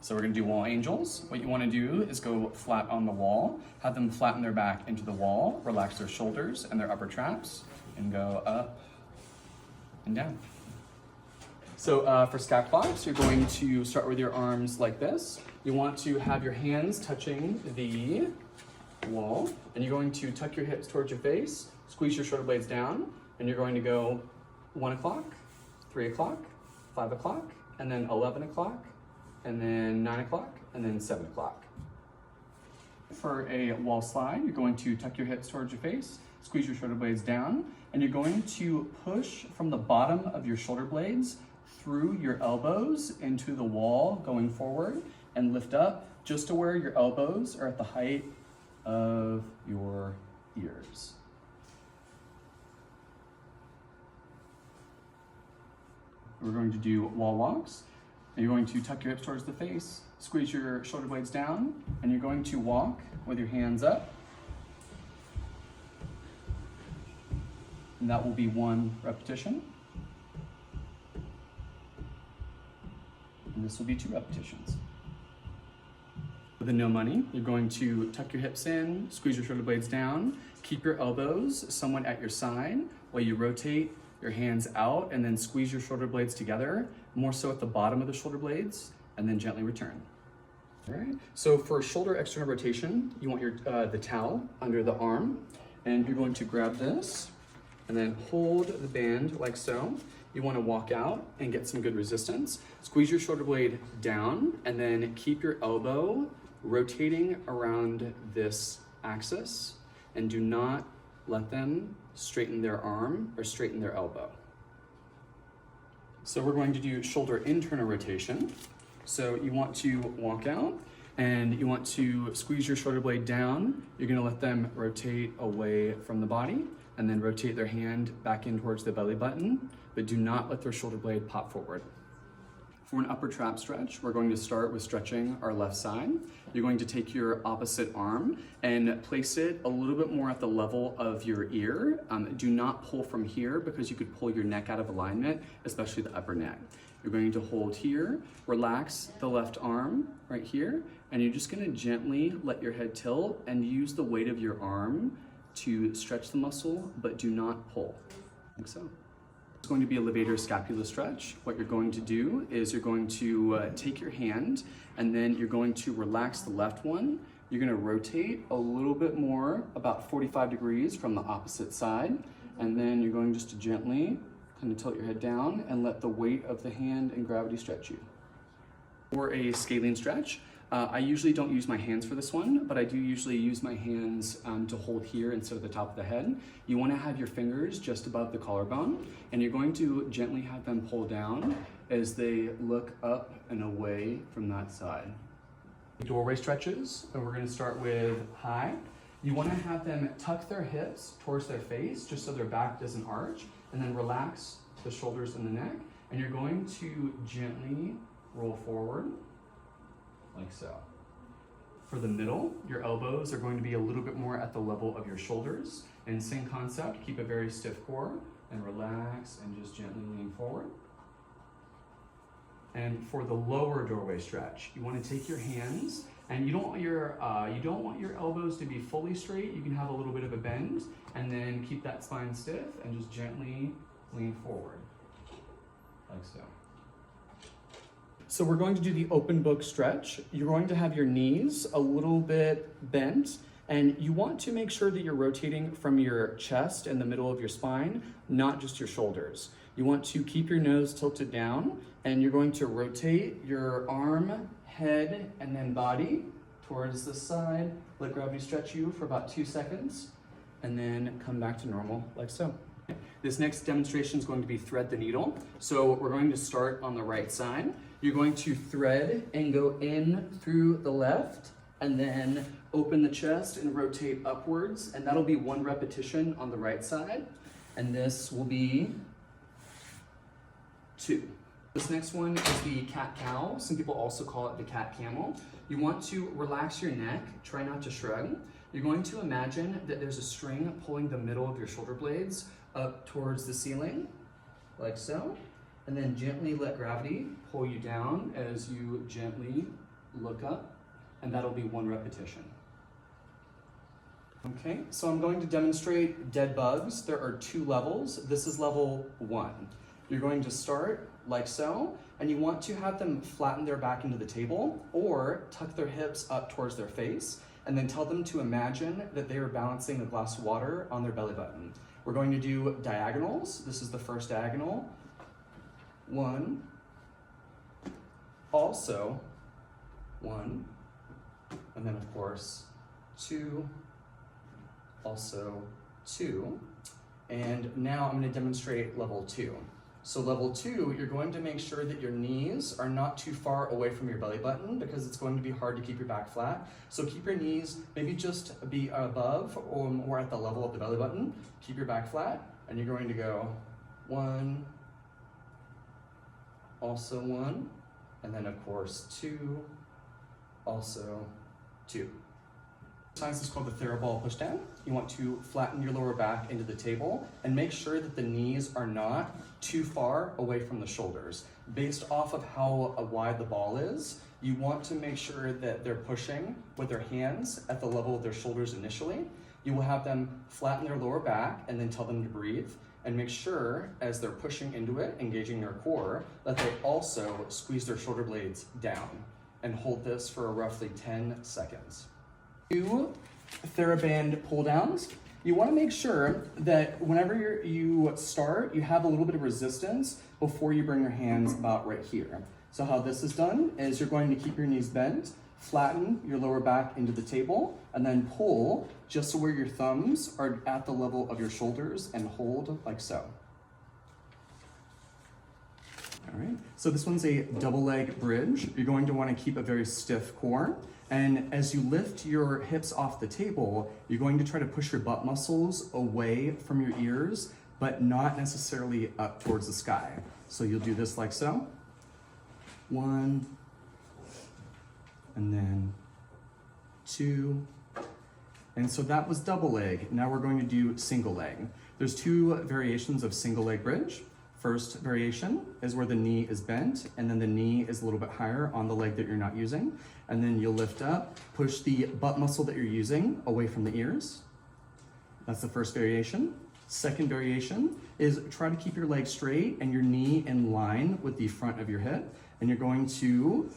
So we're gonna do wall angels. What you wanna do is go flat on the wall, have them flatten their back into the wall, relax their shoulders and their upper traps, and go up and down. So for scat claps, you're going to start with your arms like this. You want to have your hands touching the wall, and you're going to tuck your hips towards your face, squeeze your shoulder blades down, and you're going to go 1 o'clock, 3 o'clock, 5 o'clock, and then 11 o'clock, and then 9 o'clock, and then 7 o'clock. For a wall slide, you're going to tuck your hips towards your face, squeeze your shoulder blades down, and you're going to push from the bottom of your shoulder blades through your elbows into the wall going forward, and lift up just to where your elbows are at the height of your ears. We're going to do wall walks. And you're going to tuck your hips towards the face, squeeze your shoulder blades down, and you're going to walk with your hands up. And that will be 1 repetition. And this will be 2 repetitions. With the no money, you're going to tuck your hips in, squeeze your shoulder blades down, keep your elbows somewhat at your side while you rotate your hands out, and then squeeze your shoulder blades together, more so at the bottom of the shoulder blades, and then gently return. All right, so for shoulder external rotation, you want your the towel under the arm, and you're going to grab this, and then hold the band like so. You want to walk out and get some good resistance. Squeeze your shoulder blade down, and then keep your elbow rotating around this axis, and do not let them straighten their arm or straighten their elbow. So we're going to do shoulder internal rotation. So you want to walk out and you want to squeeze your shoulder blade down. You're gonna let them rotate away from the body and then rotate their hand back in towards the belly button, but do not let their shoulder blade pop forward. For an upper trap stretch, we're going to start with stretching our left side. You're going to take your opposite arm and place it a little bit more at the level of your ear. Do not pull from here because you could pull your neck out of alignment, especially the upper neck. You're going to hold here, relax the left arm right here, and you're just gonna gently let your head tilt and use the weight of your arm to stretch the muscle, but do not pull, like so. It's going to be a levator scapula stretch. What you're going to do is you're going to take your hand and then you're going to relax the left one. You're going to rotate a little bit more, about 45 degrees from the opposite side. And then you're going just to gently kind of tilt your head down and let the weight of the hand and gravity stretch you. For a scalene stretch, I usually don't use my hands for this one, but I do usually use my hands to hold here instead of the top of the head. You want to have your fingers just above the collarbone, and you're going to gently have them pull down as they look up and away from that side. Doorway stretches, and we're going to start with high. You want to have them tuck their hips towards their face just so their back doesn't arch, and then relax the shoulders and the neck, and you're going to gently roll forward like so. For the middle, your elbows are going to be a little bit more at the level of your shoulders. And same concept, keep a very stiff core and relax and just gently lean forward. And for the lower doorway stretch, you want to take your hands, and you don't want your elbows to be fully straight. You can have a little bit of a bend, and then keep that spine stiff and just gently lean forward like so. So we're going to do the open book stretch. You're going to have your knees a little bit bent, and you want to make sure that you're rotating from your chest and the middle of your spine, not just your shoulders. You want to keep your nose tilted down, and you're going to rotate your arm, head, and then body towards the side. Let gravity stretch you for about 2 seconds, and then come back to normal like so. This next demonstration is going to be thread the needle. So we're going to start on the right side. You're going to thread and go in through the left, and then open the chest and rotate upwards, and that'll be 1 repetition on the right side, and this will be 2. This next one is the cat-cow. Some people also call it the cat-camel. You want to relax your neck, try not to shrug. You're going to imagine that there's a string pulling the middle of your shoulder blades up towards the ceiling, like so, and then gently let gravity pull you down as you gently look up, and that'll be 1 repetition. Okay, so I'm going to demonstrate dead bugs. There are 2 levels. This is level 1. You're going to start like so, and you want to have them flatten their back into the table or tuck their hips up towards their face, and then tell them to imagine that they are balancing a glass of water on their belly button. We're going to do diagonals. This is the first diagonal. 1. Also 1. And then of course 2. Also 2. And now I'm going to demonstrate level 2. So level 2, you're going to make sure that your knees are not too far away from your belly button because it's going to be hard to keep your back flat. So keep your knees maybe just be above or at the level of the belly button. Keep your back flat, and you're going to go 1, also 1, and then of course 2, also 2. This is called the Theraball pushdown. You want to flatten your lower back into the table and make sure that the knees are not too far away from the shoulders. Based off of how wide the ball is, you want to make sure that they're pushing with their hands at the level of their shoulders initially. You will have them flatten their lower back and then tell them to breathe, and make sure as they're pushing into it, engaging their core, that they also squeeze their shoulder blades down, and hold this for roughly 10 seconds. 2 TheraBand pull downs. You want to make sure that whenever you start, you have a little bit of resistance before you bring your hands about right here. So how this is done is you're going to keep your knees bent, flatten your lower back into the table, and then pull just to where your thumbs are at the level of your shoulders and hold like so. All right, so this one's a double leg bridge. You're going to want to keep a very stiff core. And as you lift your hips off the table, you're going to try to push your butt muscles away from your ears, but not necessarily up towards the sky. So you'll do this like so. 1, and then 2. And so that was double leg. Now we're going to do single leg. There's 2 variations of single leg bridge. First variation is where the knee is bent and then the knee is a little bit higher on the leg that you're not using. And then you'll lift up, push the butt muscle that you're using away from the ears. That's the first variation. Second variation is try to keep your leg straight and your knee in line with the front of your hip. And you're going to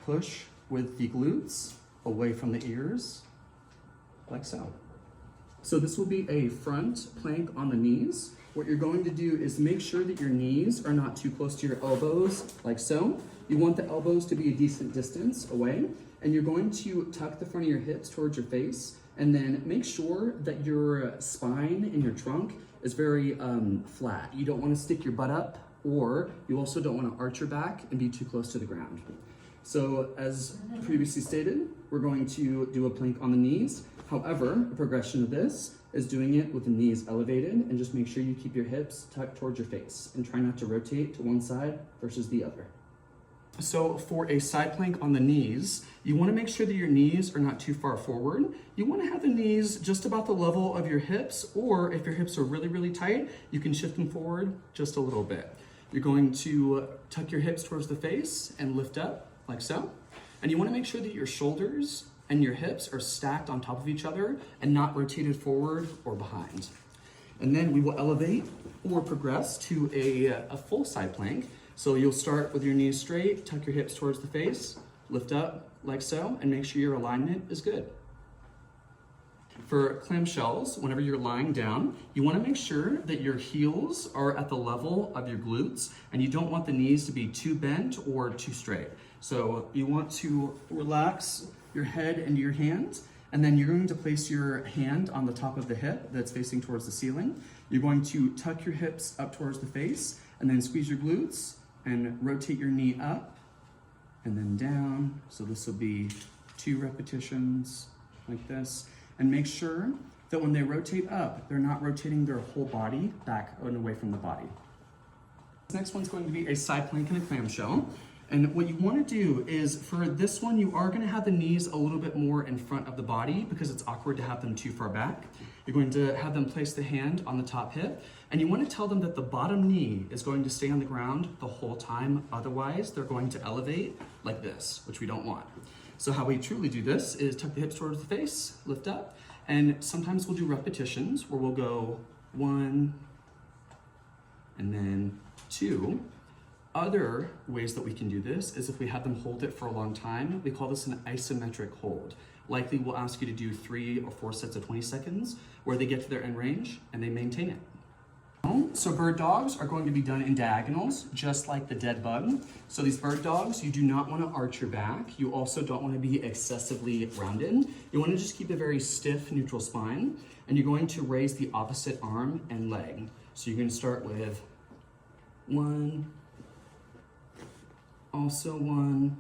push with the glutes away from the ears, like so. So this will be a front plank on the knees. What you're going to do is make sure that your knees are not too close to your elbows, like so. You want the elbows to be a decent distance away, and you're going to tuck the front of your hips towards your face, and then make sure that your spine and your trunk is very flat. You don't want to stick your butt up, or you also don't want to arch your back and be too close to the ground. So as previously stated, we're going to do a plank on the knees. However, a progression of this is doing it with the knees elevated, and just make sure you keep your hips tucked towards your face and try not to rotate to one side versus the other. So for a side plank on the knees, you want to make sure that your knees are not too far forward. You want to have the knees just about the level of your hips, or if your hips are really, really tight, you can shift them forward just a little bit. You're going to tuck your hips towards the face and lift up like so. And you want to make sure that your shoulders and your hips are stacked on top of each other and not rotated forward or behind. And then we will elevate or progress to a full side plank. So you'll start with your knees straight, tuck your hips towards the face, lift up like so, and make sure your alignment is good. For clamshells, whenever you're lying down, you want to make sure that your heels are at the level of your glutes, and you don't want the knees to be too bent or too straight. So you want to relax your head into your hands, and then you're going to place your hand on the top of the hip that's facing towards the ceiling. You're going to tuck your hips up towards the face, and then squeeze your glutes and rotate your knee up and then down. So this will be 2 repetitions like this. And make sure that when they rotate up, they're not rotating their whole body back and away from the body. This next one's going to be a side plank and a clamshell. And what you want to do is, for this one, you are going to have the knees a little bit more in front of the body because it's awkward to have them too far back. You're going to have them place the hand on the top hip, and you want to tell them that the bottom knee is going to stay on the ground the whole time. Otherwise, they're going to elevate like this, which we don't want. So how we truly do this is tuck the hips towards the face, lift up, and sometimes we'll do repetitions where we'll go 1, and then 2. Other ways that we can do this is if we have them hold it for a long time. We call this an isometric hold. Likely we'll ask you to do 3 or 4 sets of 20 seconds where they get to their end range and they maintain it. So bird dogs are going to be done in diagonals, just like the dead bug. So these bird dogs, you do not want to arch your back. You also don't want to be excessively rounded. You want to just keep a very stiff, neutral spine, and you're going to raise the opposite arm and leg. So you're going to start with 1, also 1,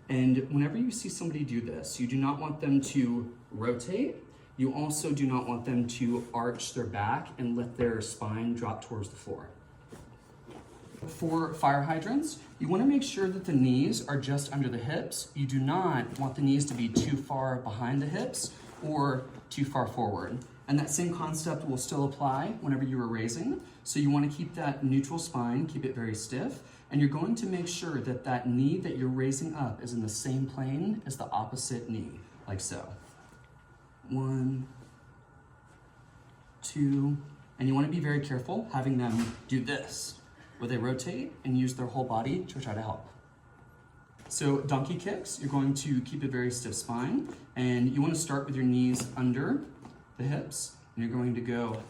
and whenever you see somebody do this, you do not want them to rotate. You also do not want them to arch their back and let their spine drop towards the floor. For fire hydrants, you want to make sure that the knees are just under the hips. You do not want the knees to be too far behind the hips or too far forward. And that same concept will still apply whenever you are raising. So you want to keep that neutral spine, keep it very stiff, and you're going to make sure that that knee that you're raising up is in the same plane as the opposite knee, like so. 1, 2, and you want to be very careful having them do this, where they rotate and use their whole body to try to help. So donkey kicks, you're going to keep a very stiff spine, and you want to start with your knees under the hips, and you're going to go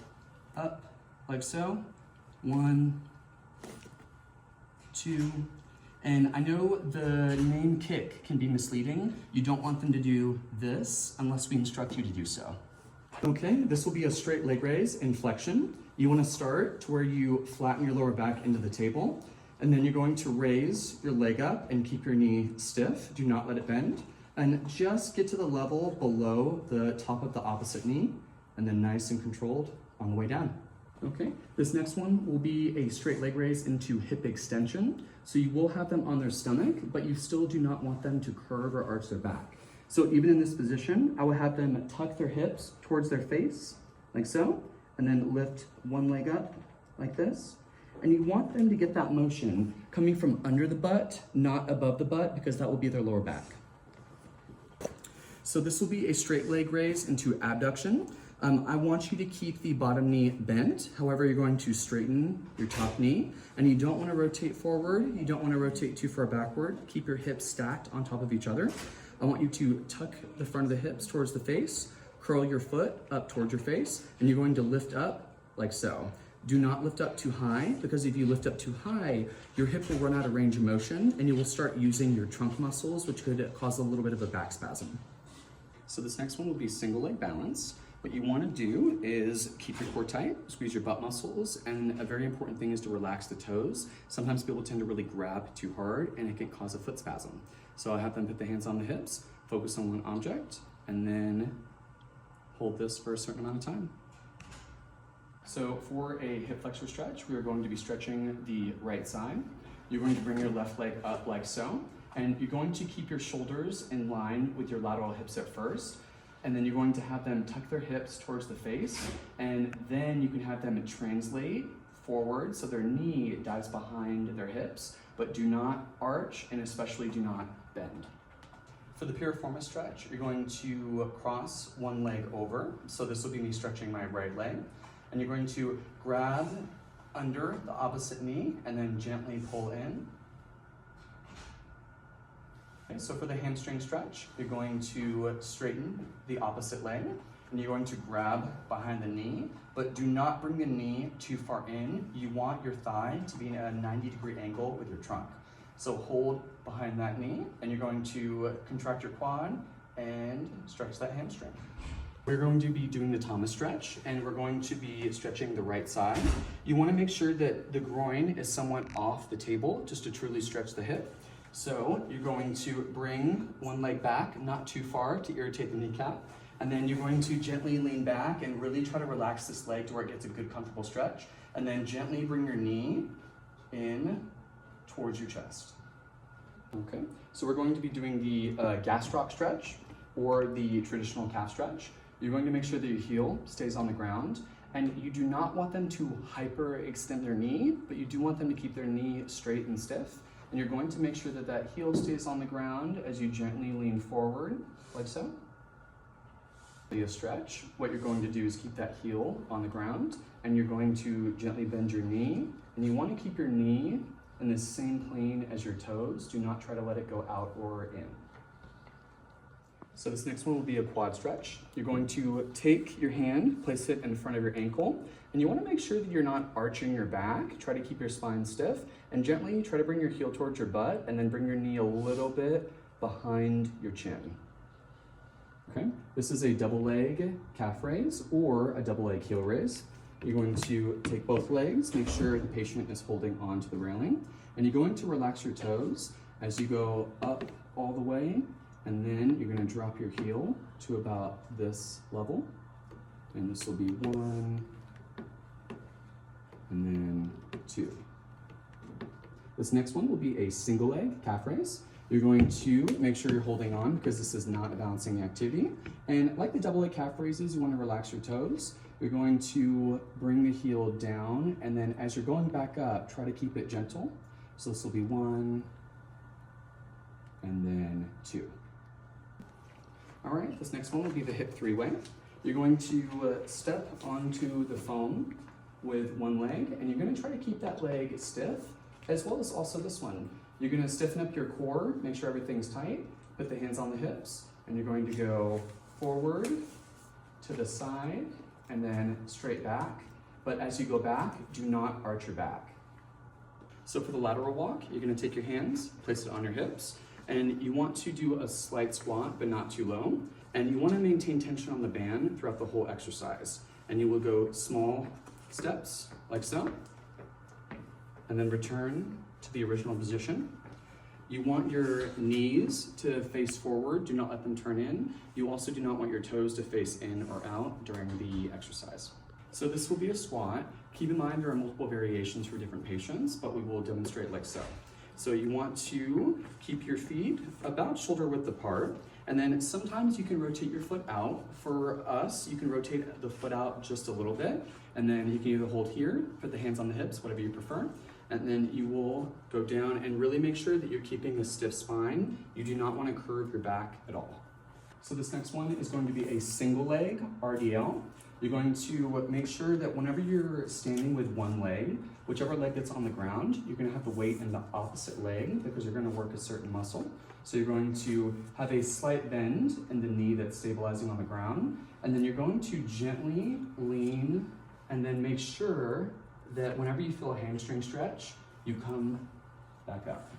up like so. 1, 2, and I know the name kick can be misleading. You don't want them to do this unless we instruct you to do so. Okay, this will be a straight leg raise in flexion. You want to start to where you flatten your lower back into the table, and then you're going to raise your leg up and keep your knee stiff. Do not let it bend, and just get to the level below the top of the opposite knee, and then nice and controlled on the way down. Okay, this next one will be a straight leg raise into hip extension. So you will have them on their stomach, but you still do not want them to curve or arch their back. So even in this position, I will have them tuck their hips towards their face, like so, and then lift one leg up like this. And you want them to get that motion coming from under the butt, not above the butt, because that will be their lower back. So this will be a straight leg raise into abduction. I want you to keep the bottom knee bent. However, you're going to straighten your top knee, and you don't want to rotate forward. You don't want to rotate too far backward. Keep your hips stacked on top of each other. I want you to tuck the front of the hips towards the face, curl your foot up towards your face, and you're going to lift up like so. Do not lift up too high, because if you lift up too high, your hip will run out of range of motion, and you will start using your trunk muscles, which could cause a little bit of a back spasm. So this next one will be single leg balance. What you want to do is keep your core tight, squeeze your butt muscles, and a very important thing is to relax the toes. Sometimes people tend to really grab too hard and it can cause a foot spasm. So I have them put the hands on the hips, focus on one object, and then hold this for a certain amount of time. So for a hip flexor stretch, we are going to be stretching the right side. You're going to bring your left leg up like so, and you're going to keep your shoulders in line with your lateral hips at first. And then you're going to have them tuck their hips towards the face, and then you can have them translate forward so their knee dives behind their hips, but do not arch and especially do not bend. For the piriformis stretch, you're going to cross one leg over. So this will be me stretching my right leg. And you're going to grab under the opposite knee and then gently pull in. Okay, so for the hamstring stretch, you're going to straighten the opposite leg, and you're going to grab behind the knee, but do not bring the knee too far in. You want your thigh to be in a 90-degree angle with your trunk. So hold behind that knee, and you're going to contract your quad and stretch that hamstring. We're going to be doing the Thomas stretch, and we're going to be stretching the right side. You want to make sure that the groin is somewhat off the table just to truly stretch the hip. So you're going to bring one leg back, not too far to irritate the kneecap, and then you're going to gently lean back and really try to relax this leg to where it gets a good comfortable stretch, and then gently bring your knee in towards your chest. Okay, so we're going to be doing the gastroc stretch or the traditional calf stretch. You're going to make sure that your heel stays on the ground, and you do not want them to hyperextend their knee, but you do want them to keep their knee straight and stiff. And you're going to make sure that that heel stays on the ground as you gently lean forward, like so. A stretch. What you're going to do is keep that heel on the ground, and you're going to gently bend your knee, and you want to keep your knee in the same plane as your toes. Do not try to let it go out or in. So this next one will be a quad stretch. You're going to take your hand, place it in front of your ankle, and you want to make sure that you're not arching your back. Try to keep your spine stiff, and gently try to bring your heel towards your butt, and then bring your knee a little bit behind your chin. Okay, this is a double leg calf raise or a double leg heel raise. You're going to take both legs, make sure the patient is holding on to the railing, and you're going to relax your toes as you go up all the way, and then you're going to drop your heel to about this level, and this will be 1, and then 2. This next one will be a single leg calf raise. You're going to make sure you're holding on because this is not a balancing activity. And like the double leg calf raises, you want to relax your toes. You're going to bring the heel down, and then as you're going back up, try to keep it gentle. So this will be 1, and then 2. All right, this next one will be the hip three-way. You're going to step onto the foam with one leg, and you're going to try to keep that leg stiff, as well as also this one. You're going to stiffen up your core, make sure everything's tight, put the hands on the hips, and you're going to go forward to the side, and then straight back. But as you go back, do not arch your back. So for the lateral walk, you're going to take your hands, place it on your hips, and you want to do a slight squat, but not too low. And you want to maintain tension on the band throughout the whole exercise. And you will go small steps, like so, and then return to the original position. You want your knees to face forward, do not let them turn in. You also do not want your toes to face in or out during the exercise. So this will be a squat. Keep in mind there are multiple variations for different patients, but we will demonstrate like so. So you want to keep your feet about shoulder width apart, and then sometimes you can rotate your foot out. For us, you can rotate the foot out just a little bit, and then you can either hold here, put the hands on the hips, whatever you prefer, and then you will go down and really make sure that you're keeping a stiff spine. You do not want to curve your back at all. So this next one is going to be a single leg RDL. You're going to make sure that whenever you're standing with one leg, whichever leg that's on the ground, you're going to have the weight in the opposite leg because you're going to work a certain muscle. So you're going to have a slight bend in the knee that's stabilizing on the ground, and then you're going to gently lean and then make sure that whenever you feel a hamstring stretch, you come back up.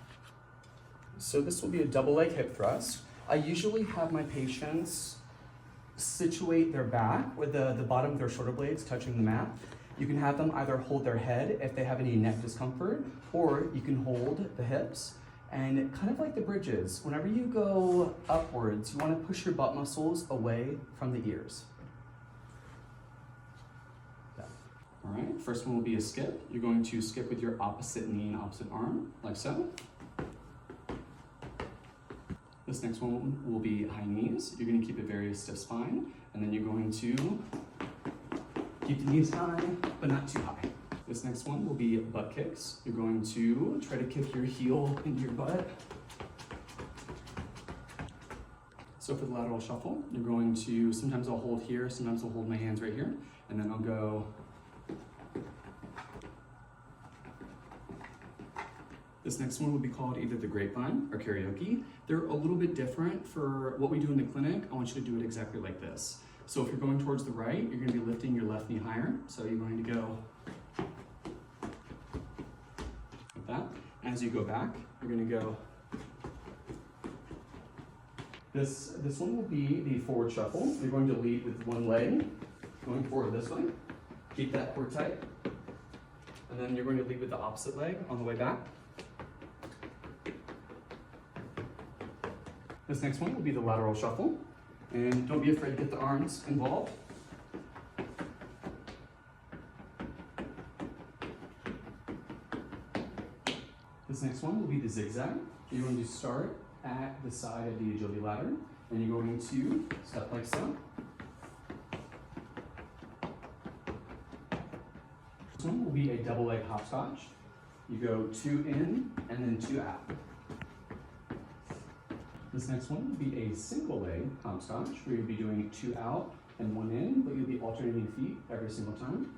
So this will be a double leg hip thrust. I usually have my patients situate their back with the bottom of their shoulder blades touching the mat. You can have them either hold their head if they have any neck discomfort, or you can hold the hips. And kind of like the bridges, whenever you go upwards, you want to push your butt muscles away from the ears. All right, first one will be a skip. You're going to skip with your opposite knee and opposite arm, like so. This next one will be high knees. You're going to keep a very stiff spine, and then you're going to keep the knees high, but not too high. This next one will be butt kicks. You're going to try to kick your heel into your butt. So for the lateral shuffle, you're going to, sometimes I'll hold here, sometimes I'll hold my hands right here, and then I'll go. This next one would be called either the grapevine or karaoke. They're a little bit different. For what we do in the clinic, I want you to do it exactly like this. So if you're going towards the right, you're going to be lifting your left knee higher. So you're going to go like that. As you go back, you're going to go. This one will be the forward shuffle. You're going to lead with one leg, going forward this way. Keep that core tight. And then you're going to lead with the opposite leg on the way back. This next one will be the lateral shuffle. And don't be afraid to get the arms involved. This next one will be the zigzag. You're going to start at the side of the agility ladder, and you're going to step like so. This one will be a double leg hopscotch. You go 2 in and then 2 out. This next one will be a single leg hopscotch, where you'll be doing 2 out and 1 in, but you'll be alternating feet every single time.